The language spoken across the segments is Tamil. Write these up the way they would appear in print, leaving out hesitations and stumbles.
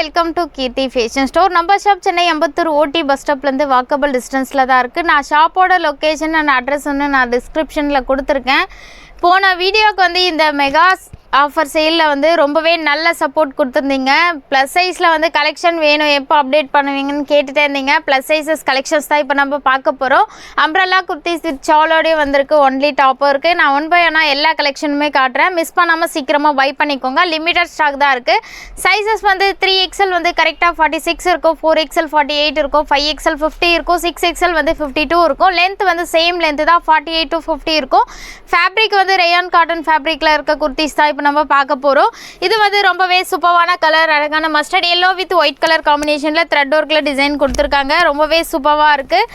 Welcome to Keerthi fashion store. நம்ம shop Chennai Ambattur OT bus ஸ்டாப்லேருந்து walkable டிஸ்டன்ஸில் தான் இருக்குது. நான் ஷாப்போட லொக்கேஷன் அண்ட் அட்ரஸ் வந்து நான் டிஸ்கிரிப்ஷனில் கொடுத்துருக்கேன். போன வீடியோவுக்கு வந்து இந்த மெகா ஆஃபர் சேலில் வந்து ரொம்பவே நல்ல சப்போர்ட் கொடுத்துருந்தீங்க. ப்ளஸ் சைஸில் வந்து கலெக்ஷன் வேணும், எப்போ அப்டேட் பண்ணுவீங்கன்னு கேட்டுகிட்டே இருந்தீங்க. ப்ளஸ் சைஸஸ் கலெக்ஷன்ஸ் தான் இப்போ நம்ம பார்க்க போகிறோம். அம்ப்ரெல்லா குர்த்திஸ் வித் ஷாலோடய வந்திருக்கு, ஒன்லி டாப்பும் இருக்குது. நான் ஒன் பை ஒன்னாக எல்லா கலெக்ஷனுமே காட்டுறேன். மிஸ் பண்ணாமல் சீக்கிரமாக பை பண்ணிக்கோங்க. லிமிட்டட் ஸ்டாக் தான் இருக்குது. சைஸஸ் வந்து 3XL வந்து கரெக்டாக 46 இருக்கும், 4XL 48 இருக்கும், 5XL 50 இருக்கும், 6XL வந்து 52 இருக்கும். லென்த் வந்து சேம் லென்த்து தான், 48 to 50 இருக்கும். ஃபேப்ரிக் வந்து ரேயான் காட்டன் ஃபேப்ரிக்கில் இருக்க குர்த்திஸ் தான் இப்போ நம்ம பார்க்க போகிறோம். இது வந்து ரொம்பவே சூப்பரான கலர், அழகான mustard yellow with white colour காம்பினேஷனில் த்ரெட் ஒர்க்கில் டிசைன் கொடுத்துருக்காங்க. ரொம்பவே சூப்பராக இருக்குது.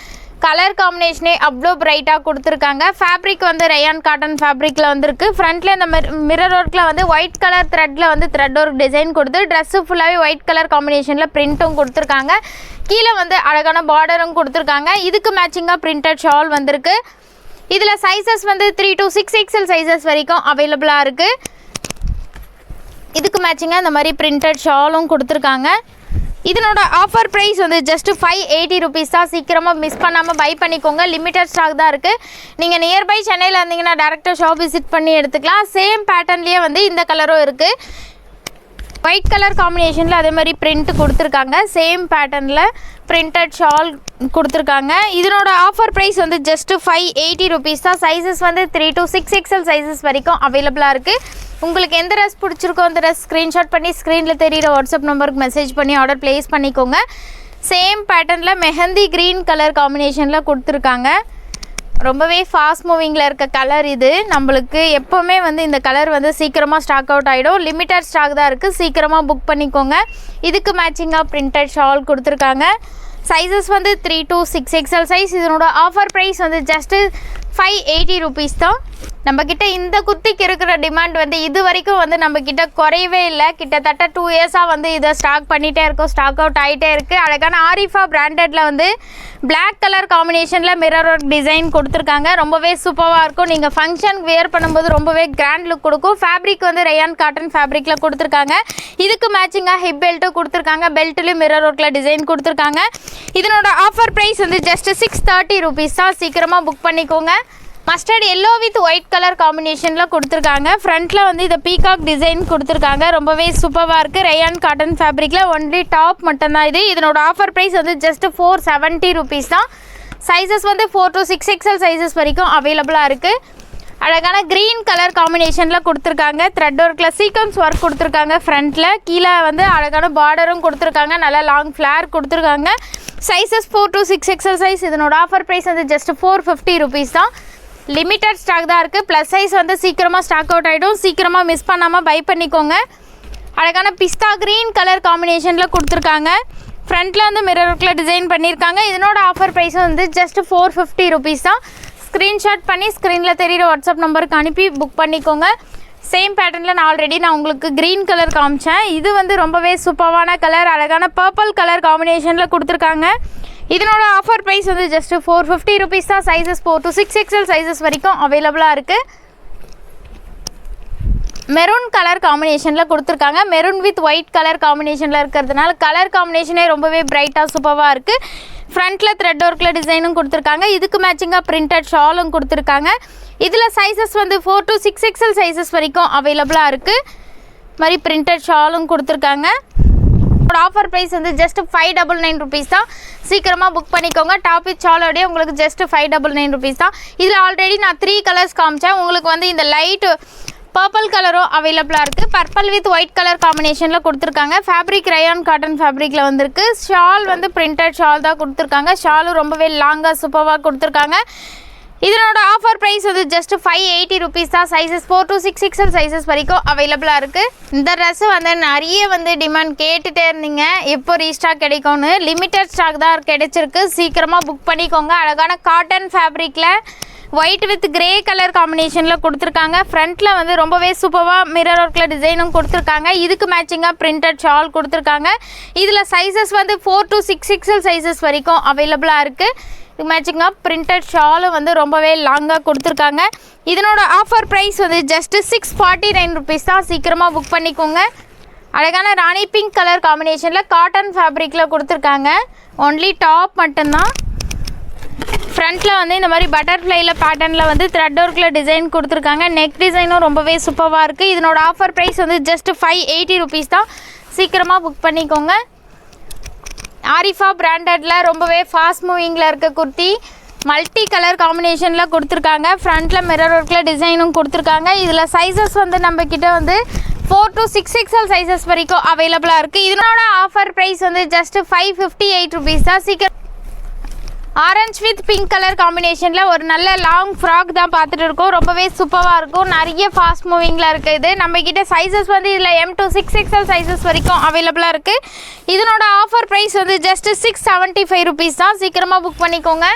கலர் காம்பினேஷனே அவ்வளோ பிரைட்டாக கொடுத்துருக்காங்க. ஃபேப்ரிக் வந்து ரேயான் காட்டன் ஃபேப்ரிக்கில் வந்துருக்கு. ஃப்ரண்ட்டில் இந்த மிரர் ஒர்க்கில் வந்து ஒயிட் கலர் த்ரெட்டில் வந்து த்ரெட் ஒர்க் டிசைன் கொடுத்து ட்ரெஸ்ஸு ஃபுல்லாகவே ஒயிட் கலர் காம்பினேஷனில் பிரிண்ட்டும் கொடுத்துருக்காங்க. கீழே வந்து அழகான பார்டரும் கொடுத்துருக்காங்க. இதுக்கு மேட்சிங்காக பிரிண்டட் ஷால் வந்திருக்கு. இதில் சைஸஸ் வந்து 3 to 6XL சைஸஸ் வரைக்கும் அவைலபிளாக இருக்குது. இதுக்கு மேட்சிங்காக இந்த மாதிரி பிரிண்டட் ஷாலும் கொடுத்துருக்காங்க. இதனோட ஆஃபர் ப்ரைஸ் வந்து ஜஸ்ட்டு 580 ருபீஸ் தான். சீக்கிரமாக மிஸ் பண்ணாமல் பை பண்ணிக்கோங்க. லிமிட்டட் ஸ்டாக் தான் இருக்குது. நீங்கள் நியர்பை சென்னையில் இருந்தீங்கன்னா டேரெக்டாக ஷாப் விசிட் பண்ணி எடுத்துக்கலாம். சேம் பேட்டர்ன்லேயே வந்து இந்த கலரும் இருக்குது. ஒயிட் கலர் காம்பினேஷனில் அதே மாதிரி பிரிண்ட் கொடுத்துருக்காங்க. சேம் பேட்டர்னில் பிரிண்டட் ஷால் கொடுத்துருக்காங்க. இதனோட ஆஃபர் ப்ரைஸ் வந்து ஜஸ்ட்டு 580 ருபீஸ் தான். சைஸஸ் வந்து 3 to 6XL சைஸஸ் வரைக்கும் அவைலபிளாக இருக்குது. உங்களுக்கு எந்த ட்ரெஸ் பிடிச்சிருக்கோ அந்த ட்ரெஸ் ஸ்க்ரீன்ஷாட் பண்ணி ஸ்க்ரீனில் தெரிகிற வாட்ஸ்அப் நம்பருக்கு மெசேஜ் பண்ணி ஆர்டர் ப்ளேஸ் பண்ணிக்கோங்க. சேம் பேட்டர்னில் மெஹந்தி க்ரீன் கலர் காம்பினேஷனில் கொடுத்துருக்காங்க. ரொம்பவே ஃபாஸ்ட் மூவிங்கில் இருக்க கலர் இது. நம்மளுக்கு எப்போவுமே வந்து இந்த கலர் வந்து சீக்கிரமாக ஸ்டாக் அவுட் ஆகிடும். லிமிட்டட் ஸ்டாக் தான் இருக்குது. சீக்கிரமாக புக் பண்ணிக்கோங்க. இதுக்கு மேட்சிங்காக பிரிண்டட் ஷால் கொடுத்துருக்காங்க. சைஸஸ் வந்து 3 to 6XL சைஸ். இதனோட ஆஃபர் ப்ரைஸ் வந்து ஜஸ்ட்டு 580 ருபீஸ் தான். நம்மக்கிட்ட இந்த குர்த்திக்கு இருக்கிற டிமாண்ட் வந்து இது வரைக்கும் வந்து நம்மக்கிட்ட குறையவே இல்லை. கிட்டத்தட்ட 2 இயர்ஸாக வந்து இதை ஸ்டாக் பண்ணிகிட்டே இருக்கோம். ஸ்டாக் அவுட் ஆகிட்டே இருக்குது. அழகான ஆரிஃபா பிராண்டடில் வந்து பிளாக் கலர் காம்பினேஷனில் மிரர் ஒர்க் டிசைன் கொடுத்துருக்காங்க. ரொம்பவே சூப்பராக இருக்கும். நீங்கள் ஃபங்க்ஷன் வியர் பண்ணும்போது ரொம்பவே கிராண்ட் லுக் கொடுக்கும். ஃபேப்ரிக் வந்து ரேயான் காட்டன் ஃபேப்ரிக்கில் கொடுத்துருக்காங்க. இதுக்கு மேட்சிங்காக ஹிப் பெல்ட்டும் கொடுத்துருக்காங்க. பெல்ட்லேயும் மிரர் ஒர்க்கில் டிசைன் கொடுத்துருக்காங்க. இதனோட ஆஃபர் ப்ரைஸ் வந்து ஜஸ்ட்டு 630 ருபீஸ் தான். சீக்கிரமாக புக் பண்ணிக்கோங்க. Mustard yellow with white colour காம்பினேஷனில் கொடுத்துருக்காங்க. ஃப்ரண்ட்டில் வந்து இந்த பீகாக் டிசைன் கொடுத்துருக்காங்க. ரொம்பவே சூப்பராக இருக்குது. ரேயான் காட்டன் ஃபேப்ரிக்கில் ஒன்லி டாப் மட்டும்தான் இது. இதனோட ஆஃபர் ப்ரைஸ் வந்து ஜஸ்ட் 470 ருபீஸ் தான். சைஸஸ் வந்து 4 to 6XL சைஸஸ் வரைக்கும் அவைலபிளாக இருக்குது. அழகான க்ரீன் கலர் காம்பினேஷனில் கொடுத்துருக்காங்க. த்ரெட் ஒர்க்கில் சீக்வன்ஸ் ஒர்க் கொடுத்துருக்காங்க. ஃப்ரண்ட்டில் கீழே வந்து அழகான பார்டரும் கொடுத்துருக்காங்க. நல்லா லாங் ஃப்ளேர் கொடுத்துருக்காங்க. Sizes 4 to 6XL size. இதனோட ஆஃபர் ப்ரைஸ் வந்து ஜஸ்ட் 450 ருபீஸ் தான். லிமிட்டட் ஸ்டாக் தான் இருக்குது. ப்ளஸ் சைஸ் வந்து சீக்கிரமாக ஸ்டாக் அவுட் ஆகிடும். சீக்கிரமாக மிஸ் பண்ணாமல் பை பண்ணிக்கோங்க. அழகான பிஸ்தா க்ரீன் கலர் காம்பினேஷனில் கொடுத்துருக்காங்க. ஃப்ரண்ட்டில் வந்து மிரர் ஒர்க்கில் டிசைன் பண்ணியிருக்காங்க. இதனோட ஆஃபர் ப்ரைஸ் வந்து ஜஸ்ட் 450 ருபீஸ் தான். ஸ்க்ரீன்ஷாட் பண்ணி ஸ்க்ரீனில் தெரிகிற வாட்ஸ்அப் நம்பருக்கு அனுப்பி புக் பண்ணிக்கோங்க. சேம் பேட்டர்னில் நான் உங்களுக்கு க்ரீன் கலர் காமிச்சேன். இது வந்து ரொம்பவே சூப்பரான கலர், அழகான பர்பிள் கலர் காம்பினேஷனில் கொடுத்துருக்காங்க. இதனோட ஆஃபர் ப்ரைஸ் வந்து ஜஸ்ட்டு 450 ருபீஸ் தான். சைஸஸ் 4 to 6XL சைஸஸ் வரைக்கும் அவைலபிளாக இருக்குது. மெரூன் கலர் காம்பினேஷனில் கொடுத்துருக்காங்க. மெரூன் வித் ஒயிட் கலர் காம்பினேஷனில் இருக்கிறதுனால கலர் காம்பினேஷனே ரொம்பவே பிரைட்டாக சூப்பராக இருக்குது. ஃப்ரண்ட்டில் த்ரெட் ஒர்க்கில் டிசைனும் கொடுத்துருக்காங்க. இதுக்கு மேட்சிங்காக பிரிண்டட் ஷாலும் கொடுத்துருக்காங்க. இதில் சைஸஸ் வந்து 4 to 6XL சைஸஸ் வரைக்கும் அவைலபிளாக இருக்குது. மாதிரி பிரிண்டட் ஷாலும் கொடுத்துருக்காங்க. ஆஃபர் ப்ரைஸ் வந்து ஜஸ்ட் 599 ருபீஸ் தான். சீக்கிரமாக புக் பண்ணிக்கோங்க. டாப் வித் ஷாலோடய உங்களுக்கு ஜஸ்ட் 599 ருபீஸ் தான். இதில் ஆல்ரெடி நான் 3 கலர்ஸ் காமிச்சேன். உங்களுக்கு வந்து இந்த லைட் பர்பிள் கலரும் அவைலபிளாக இருக்குது. பர்பிள் வித் ஒயிட் கலர் காம்பினேஷனில் கொடுத்துருக்காங்க. ஃபேப்ரிக் ரேயான் காட்டன் ஃபேப்ரிக்கில் வந்திருக்கு. ஷால் வந்து பிரிண்டட் ஷால் தான் கொடுத்துருக்காங்க. ஷாலும் ரொம்பவே லாங்காக சூப்பராக கொடுத்துருக்காங்க. இதனோட ஆஃபர் ப்ரைஸ் வந்து ஜஸ்ட் 580 ருபீஸ் தான். சைஸஸ் 4 to 6XL சைஸஸ் வரைக்கும் அவைலபிளாக இருக்குது. இந்த ட்ரெஸ்ஸு வந்து நிறைய வந்து டிமாண்ட் கேட்டுகிட்டே இருந்தீங்க, எப்போ ரீஸ்டாக் கிடைக்கும்னு. லிமிட்டட் ஸ்டாக் தான் கிடைச்சிருக்கு. சீக்கிரமாக புக் பண்ணிக்கோங்க. அழகான காட்டன் ஃபேப்ரிக்கில் ஒயிட் வித் கிரே கலர் காம்பினேஷனில் கொடுத்துருக்காங்க. ஃப்ரண்ட்டில் வந்து ரொம்பவே சூப்பராக மிரர் ஒர்க்கில் டிசைனும் கொடுத்துருக்காங்க. இதுக்கு மேட்சிங்காக பிரிண்டட் ஷால் கொடுத்துருக்காங்க. இதில் சைஸஸ் வந்து 4 to 6XL சைஸஸ் வரைக்கும் அவைலபிளாக இருக்குது. மேட்சிங்காக பிரிண்டட் ஷாலும் வந்து ரொம்பவே லாங்காக கொடுத்துருக்காங்க. இதனோட ஆஃபர் ப்ரைஸ் வந்து ஜஸ்ட்டு 649 ருபீஸ் தான். சீக்கிரமாக புக் பண்ணிக்கோங்க. அழகான ராணி பிங்க் கலர் காம்பினேஷனில் காட்டன் ஃபேப்ரிக்கில் கொடுத்துருக்காங்க. ஒன்லி டாப் மட்டும்தான். ஃப்ரண்ட்டில் வந்து இந்த மாதிரி பட்டர்ஃப்ளைல பேட்டர்னில் வந்து த்ரெட் ஒர்க்கில் டிசைன் கொடுத்துருக்காங்க. நெக் டிசைனும் ரொம்பவே சூப்பராக இருக்குது. இதனோட ஆஃபர் ப்ரைஸ் வந்து ஜஸ்ட் 580 ருபீஸ் தான். சீக்கிரமாக புக் பண்ணிக்கோங்க. ஆரிஃபா பிராண்டடில் ரொம்பவே ஃபாஸ்ட் மூவிங்கில் இருக்க குர்த்தி மல்டி கலர் காம்பினேஷனில் கொடுத்துருக்காங்க. ஃப்ரண்ட்டில் மிரர் ஒர்க்கில் டிசைனும் கொடுத்துருக்காங்க. இதில் சைஸஸ் வந்து நம்மக்கிட்ட வந்து 4 to 6XL சைஸஸ் வரைக்கும் அவைலபிளாக இருக்குது. இதனோட ஆஃபர் ப்ரைஸ் வந்து ஜஸ்ட் 558 ருபீஸ் தான். சீக்கிரம் ஆரஞ்ச் வித் பிங்க் கலர் காம்பினேஷனில் ஒரு நல்ல லாங் ஃப்ராக் தான் பார்த்துட்டு இருக்கோம். ரொம்பவே சூப்பராக இருக்கும். நிறைய ஃபாஸ்ட் மூவிங்கில் இருக்குது. இது நம்மக்கிட்ட சைஸஸ் வந்து இதில் M to 6XL சைஸஸ் வரைக்கும் அவைலபிளாக இருக்குது. இதனோட ஆஃபர் ப்ரைஸ் வந்து ஜஸ்ட் 675 ருபீஸ் தான். சீக்கிரமாக புக் பண்ணிக்கோங்க.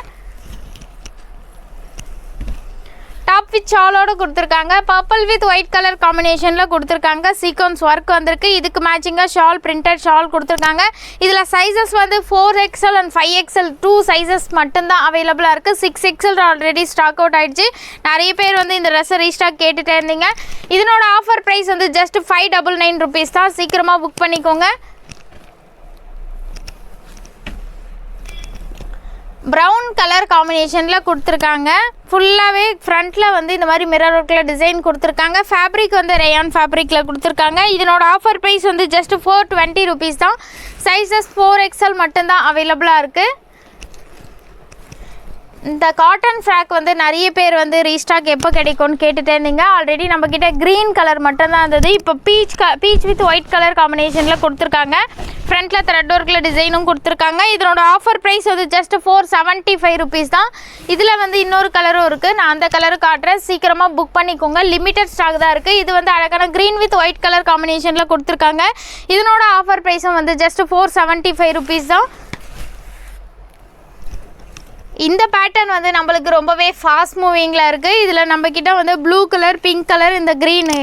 டாப் வித் ஷாலோடு கொடுத்துருக்காங்க. பர்பிள் வித் ஒயிட் கலர் காம்பினேஷனில் கொடுத்துருக்காங்க. சீக்வன்ஸ் ஒர்க் வந்திருக்கு. இதுக்கு மேட்சிங்காக ஷால் பிரிண்டட் ஷால் கொடுத்துருக்காங்க. இதில் சைஸஸ் வந்து 4XL அண்ட் 5XL 2 சைஸஸ் மட்டும்தான் அவைலபிளாக இருக்குது. 6XL ஆல்ரெடி ஸ்டாக் அவுட் ஆகிடுச்சு. நிறைய பேர் வந்து இந்த ட்ரெஸ்ஸை ரீஸ்டாக் கேட்டுகிட்டே இருந்தீங்க. இதனோட ஆஃபர் ப்ரைஸ் வந்து ஜஸ்ட் 599 ருபீஸ் தான். சீக்கிரமாக புக் பண்ணிக்கோங்க. ப்ரௌன் கலர் காம்பினேஷனில் கொடுத்துருக்காங்க. ஃபுல்லாகவே ஃப்ரண்ட்டில் வந்து இந்த மாதிரி மிரர் ஒர்க்கில் டிசைன் கொடுத்துருக்காங்க. ஃபேப்ரிக் வந்து ரேயான் ஃபேப்ரிக்கில் கொடுத்துருக்காங்க. இதனோட ஆஃபர் ப்ரைஸ் வந்து ஜஸ்ட் 420 ருபீஸ் தான். சைஸஸ் 4XL மட்டும்தான் அவைலபிளாக இருக்குது. இந்த காட்டன் ஃப்ராக் வந்து நிறைய பேர் வந்து ரீஸ்டாக் எப்போ கிடைக்கும்னு கேட்டுகிட்டே இருந்தீங்க. ஆல்ரெடி நம்மக்கிட்ட க்ரீன் கலர் மட்டும்தான் இருந்தது. இப்போ பீச் வித் ஒயிட் கலர் காம்பினேஷனில் கொடுத்துருக்காங்க. ஃப்ரண்ட்டில் த்ரெட் ஒர்க்கில் டிசைனும் கொடுத்துருக்காங்க. இதனோட ஆஃபர் ப்ரைஸ் வந்து ஜஸ்ட் 475 ருபீஸ் தான். இதில் வந்து இன்னொரு கலரும் இருக்குது. நான் அந்த கலரு காட்டுறேன். சீக்கிரமாக புக் பண்ணிக்கோங்க. லிமிட்டட் ஸ்டாக் தான் இருக்குது. இது வந்து அழகான க்ரீன் வித் ஒயிட் கலர் காம்பினேஷனில் கொடுத்துருக்காங்க. இதனோட ஆஃபர் ப்ரைஸும் வந்து ஜஸ்ட் 475 ருபீஸ் தான். இந்த பேட்டர்ன் வந்து நம்மளுக்கு ரொம்பவே ஃபாஸ்ட் மூவிங்கில் இருக்குது. இதில் நம்மக்கிட்ட வந்து ப்ளூ கலர், பிங்க் கலர், இந்த க்ரீனு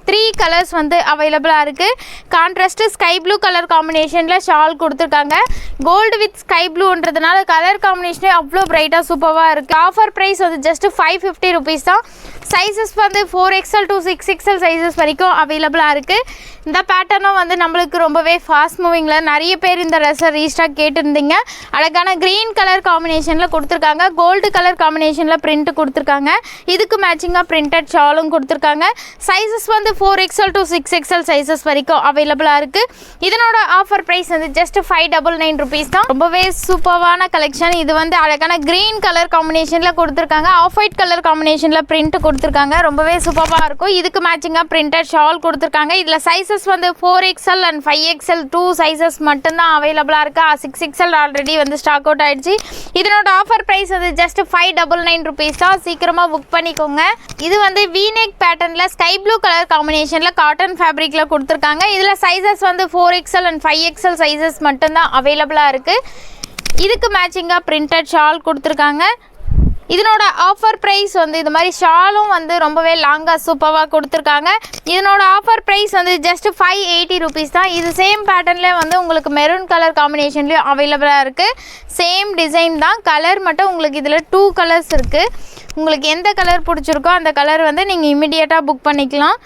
3 கலர்ஸ் வந்து அவைலபிளாக இருக்குது. கான்ட்ராஸ்ட்டு ஸ்கை ப்ளூ கலர் காம்பினேஷனில் ஷால் கொடுத்துருக்காங்க. கோல்டு வித் ஸ்கை ப்ளூன்றதுனால கலர் காம்பினேஷனே அவ்வளோ பிரைட்டாக சூப்பராக இருக்குது. ஆஃபர் ப்ரைஸ் வந்து ஜஸ்ட் 550 ருபீஸ் தான். சைஸஸ் வந்து 4XL to 6XL சைஸஸ் வரைக்கும் அவைலபிளாக இருக்குது. இந்த பேட்டர்னும் வந்து நம்மளுக்கு ரொம்பவே ஃபாஸ்ட் மூவிங்கில் நிறைய பேர் இந்த ட்ரெஸ்ஸை ரீஸ்டாக் கேட்டுருந்தீங்க. அழகான க்ரீன் கலர் காம்பினேஷனில் கொடுத்துருக்காங்க. கோல்டு கலர் காம்பினேஷனில் பிரிண்ட் கொடுத்துருக்காங்க. இதுக்கு மேட்சிங்காக பிரிண்டட் ஷாலும் கொடுத்துருக்காங்க. சைஸஸ் வந்து 4XL to 6XL சைஸஸ் வரைக்கும் அவைலபிளாக இருக்குது. இதனோட ஆஃபர் ப்ரைஸ் வந்து ஜஸ்ட் 599 ருபீஸ் தான். ரொம்பவே சூப்பரான கலெக்ஷன். இது வந்து அழகான க்ரீன் கலர் காம்பினேஷனில் கொடுத்துருக்காங்க. ஆஃப் ஒயிட் கலர் காம்பினேஷனில் பிரிண்ட் கொடுத்துருக்காங்க. ரொம்பவே சூப்பராக இருக்கும். இதுக்கு மேட்சிங்காக பிரிண்டட் ஷால் கொடுத்துருக்காங்க. இதில் சைஸஸ் வந்து 4XL அண்ட் 5XL 2 சைஸஸ் மட்டும்தான் அவைலபிளாக இருக்குது. 6XL ஆல்ரெடி வந்து ஸ்டாக் அவுட் ஆகிடுச்சு. இதனோட ஆஃபர் ப்ரைஸ் வந்து ஜஸ்ட் 599 ருபீஸ் தான். சீக்கிரமாக புக் பண்ணிக்கோங்க. இது வந்து வீநெக் பேட்டர்னில் ஸ்கை ப்ளூ கலர் காம்பினேஷனில் காட்டன் ஃபேப்ரிக்கில் கொடுத்துருக்காங்க. இதில் சைஸஸ் வந்து 4XL அண்ட் 5XL சைஸஸ் மட்டும்தான் அவைலபிளாக இருக்குது. இதுக்கு மேட்சிங்காக பிரிண்டட் ஷால் கொடுத்துருக்காங்க. இதனோட ஆஃபர் ப்ரைஸ் வந்து இது மாதிரி ஷாலும் வந்து ரொம்பவே லாங்காக சூப்பராக கொடுத்துருக்காங்க. இதனோட ஆஃபர் ப்ரைஸ் வந்து ஜஸ்ட் 580 ருபீஸ் தான். இது சேம் பேட்டர்னில் வந்து உங்களுக்கு மெரூன் கலர் காம்பினேஷன்லேயும் அவைலபிளாக இருக்குது. சேம் டிசைன் தான். கலர் மட்டும் உங்களுக்கு இதில் 2 கலர்ஸ் இருக்குது. உங்களுக்கு எந்த கலர் பிடிச்சிருக்கோ அந்த கலர் வந்து நீங்கள் இமிடியேட்டாக புக் பண்ணிக்கலாம்.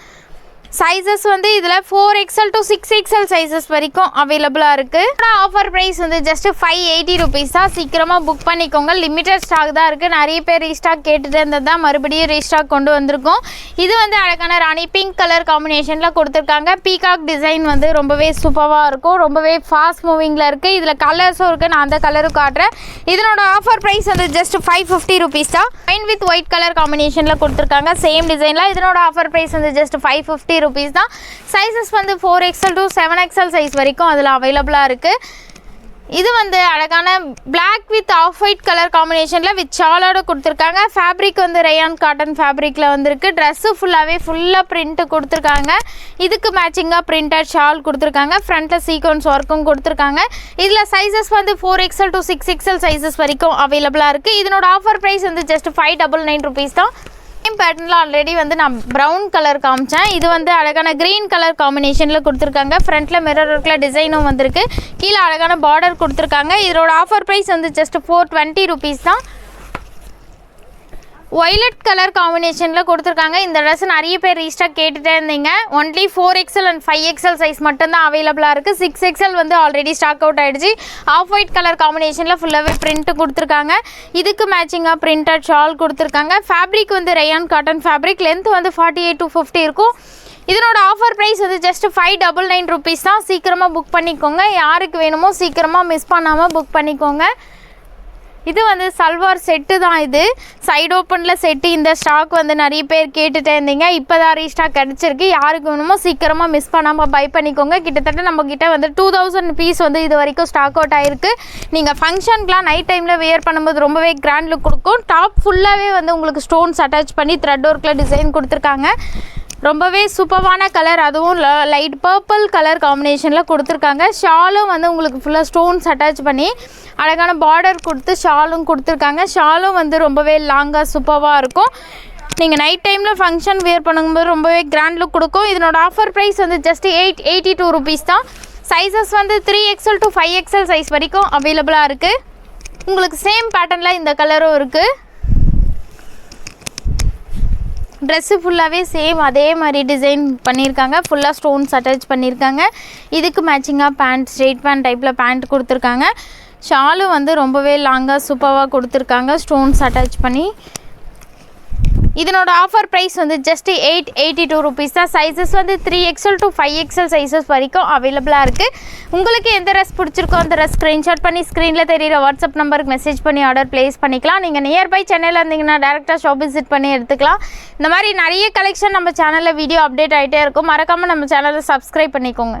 சைஸஸ் வந்து இதில் 4XL to 6XL சைஸஸ் வரைக்கும் அவைலபிளாக இருக்குது. ஆஃபர் ப்ரைஸ் வந்து ஜஸ்ட் 580 ருபீஸ் தான். சீக்கிரமாக புக் பண்ணிக்கோங்க. லிமிட்டட் ஸ்டாக் தான் இருக்குது. நிறைய பேர் ரீஸ்டாக் கேட்டுகிட்டே இருந்தது தான் மறுபடியும் ரீஸ்டாக் கொண்டு வந்திருக்கோம். இது வந்து அழகான ராணி பிங்க் கலர் காம்பினேஷனில் கொடுத்துருக்காங்க. பீகாக் டிசைன் வந்து ரொம்பவே சூப்பராக இருக்கும். ரொம்பவே ஃபாஸ்ட் மூவிங்கில் இருக்குது. இதில் கலர்ஸும் இருக்குது. நான் அந்த கலரும் காட்டுறேன். இதனோட ஆஃபர் ப்ரைஸ் வந்து ஜஸ்ட் 550 ருபீஸ் தான். ஃபைன் வித் ஒயிட் கலர் காம்பினேஷனில் கொடுத்துருக்காங்க. சேம் டிசைனில். இதனோட ஆஃபர் ப்ரைஸ் வந்து ஜஸ்ட் 550 ருபீஸ் தான். சைஸஸ் வந்து 4XL to 7XL சைஸ் வரைக்கும் அதில் அவைலபிளாக இருக்குது. இது வந்து அழகான black with off white colour காம்பினேஷனில் வித் ஷாலோடு கொடுத்துருக்காங்க. ஃபேப்ரிக் வந்து ரேயான் காட்டன் ஃபேப்ரிக்கில் வந்துருக்கு. ட்ரெஸ்ஸு ஃபுல்லாக பிரிண்ட்டு கொடுத்துருக்காங்க. இதுக்கு மேட்சிங்காக பிரிண்டட் ஷால் கொடுத்துருக்காங்க. ஃப்ரண்ட்டில் சீக்வன்ஸ் ஒர்க்கும் கொடுத்துருக்காங்க. இதில் சைஸஸ் வந்து 4XL to 6XL சைஸஸ் வரைக்கும் அவைலபிளாக இருக்குது. இதனோட ஆஃபர் ப்ரைஸ் வந்து ஜஸ்ட் 599 ருபீஸ் தான். சேம் பேட்டர்னில் ஆல்ரெடி வந்து நான் ப்ரௌன் கலர் காமிச்சேன். இது வந்து அழகான க்ரீன் கலர் காம்பினேஷனில் கொடுத்துருக்காங்க. ஃப்ரண்ட்டில் மிரர் ஒர்க்கில் டிசைனும் வந்திருக்கு. கீழே அழகான பார்டர் கொடுத்துருக்காங்க. இதோட ஆஃபர் ப்ரைஸ் வந்து ஜஸ்ட் 420 ருபீஸ் தான். ஒய்லட் கலர் காம்பினேஷனில் கொடுத்துருக்காங்க. இந்த ட்ரெஸ் நிறைய பேர் ரீஸ்டாக் கேட்டுகிட்டே இருந்தீங்க. Only 4XL and 5XL size மட்டும்தான் அவைலபிளாக இருக்குது. 6XL வந்து ஆல்ரெடி ஸ்டாக் அவுட் ஆகிடுச்சு. ஆஃப் ஒயிட் கலர் காம்பினேஷனில் ஃபுல்லாகவே பிரிண்ட்டு கொடுத்துருக்காங்க. இதுக்கு மேட்சிங்காக பிரிண்டட் ஷால் கொடுத்துருக்காங்க. ஃபேப்ரிக் வந்து ரயான் காட்டன் ஃபேப்ரிக். லென்த் வந்து 48 to 50 இருக்கும். இதனோட ஆஃபர் ப்ரைஸ் வந்து ஜஸ்ட் 599 rupees தான். சீக்கிரமாக புக் பண்ணிக்கோங்க. யாருக்கு வேணுமோ சீக்கிரமாக மிஸ் பண்ணாமல் புக் பண்ணிக்கோங்க. இது வந்து சல்வார் செட்டு தான். இது சைடு ஓப்பனில் செட்டு. இந்த ஸ்டாக் வந்து நிறைய பேர் கேட்டுகிட்டே இருந்தீங்க. இப்போ தான் ரீஸ்டாக் கிடச்சிருக்கு. யாருக்கு வேணுமோ சீக்கிரமாக மிஸ் பண்ணாமல் பை பண்ணிக்கோங்க. கிட்டத்தட்ட நம்மக்கிட்ட வந்து 2000 பீஸ் வந்து இது வரைக்கும் ஸ்டாக் அவுட் ஆகிருக்கு. நீங்கள் ஃபங்க்ஷனுக்குலாம் நைட் டைமில் வியர் பண்ணும்போது ரொம்பவே கிராண்ட் லுக் கொடுக்கும். டாப் ஃபுல்லாகவே வந்து உங்களுக்கு ஸ்டோன்ஸ் அட்டாச் பண்ணி த்ரெட் ஒர்க்கில் டிசைன் கொடுத்துருக்காங்க. ரொம்பவே சூப்பரான கலர். அதுவும் லைட் பர்பிள் கலர் காம்பினேஷனில் கொடுத்துருக்காங்க. ஷாலும் வந்து உங்களுக்கு ஃபுல்லாக ஸ்டோன்ஸ் அட்டாச் பண்ணி அழகான பார்டர் கொடுத்து ஷாலும் கொடுத்துருக்காங்க. ஷாலும் வந்து ரொம்பவே லாங்காக சூப்பராக இருக்கும். நீங்கள் நைட் டைமில் ஃபங்க்ஷன் வியர் பண்ணும்போது ரொம்பவே கிராண்ட் லுக் கொடுக்கும். இதனோட ஆஃபர் ப்ரைஸ் வந்து ஜஸ்ட் 882 rupees தான். சைஸஸ் வந்து 3XL to 5XL சைஸ் வரைக்கும் அவைலபிளாக இருக்குது. உங்களுக்கு சேம் பேட்டர்னில் இந்த கலரும் இருக்குது. ட்ரெஸ்ஸு ஃபுல்லாகவே சேம் அதே மாதிரி டிசைன் பண்ணியிருக்காங்க. ஃபுல்லாக ஸ்டோன்ஸ் அட்டாச் பண்ணியிருக்காங்க. இதுக்கு மேட்சிங்காக பேண்ட், ஸ்ட்ரெயிட் பேண்ட் டைப்பில் பேண்ட் கொடுத்துருக்காங்க. ஷாலும் வந்து ரொம்பவே லாங்காக சூப்பராக கொடுத்துருக்காங்க ஸ்டோன்ஸ் அட்டாச் பண்ணி. இதனோட ஆஃபர் ப்ரைஸ் வந்து ஜஸ்ட் 882 rupees தான். சைஸஸ் வந்து 3XL to 5XL சைஸஸ் வரைக்கும் அவைலபிளாக இருக்குது. உங்களுக்கு எந்த ட்ரெஸ் பிடிச்சிருக்கோ அந்த ட்ரெஸ் ஸ்க்ரீன்ஷாட் பண்ணி ஸ்க்ரீனில் தெரியிற வாட்ஸ்அப் நம்பருக்கு மெசேஜ் பண்ணி ஆர்டர் ப்ளேஸ் பண்ணிக்கலாம். நீங்கள் நியர்பை சென்னையில் இருந்தீங்கன்னா டேரெக்டாக ஷாப் விசிட் பண்ணி எடுத்துக்கலாம். இந்த மாதிரி நிறைய கலெக்ஷன் நம்ம சேனலில் வீடியோ அப்டேட் ஆகிட்டே இருக்கும். மறக்காமல் நம்ம சேனலை சப்ஸ்கிரைப் பண்ணிக்கோங்க.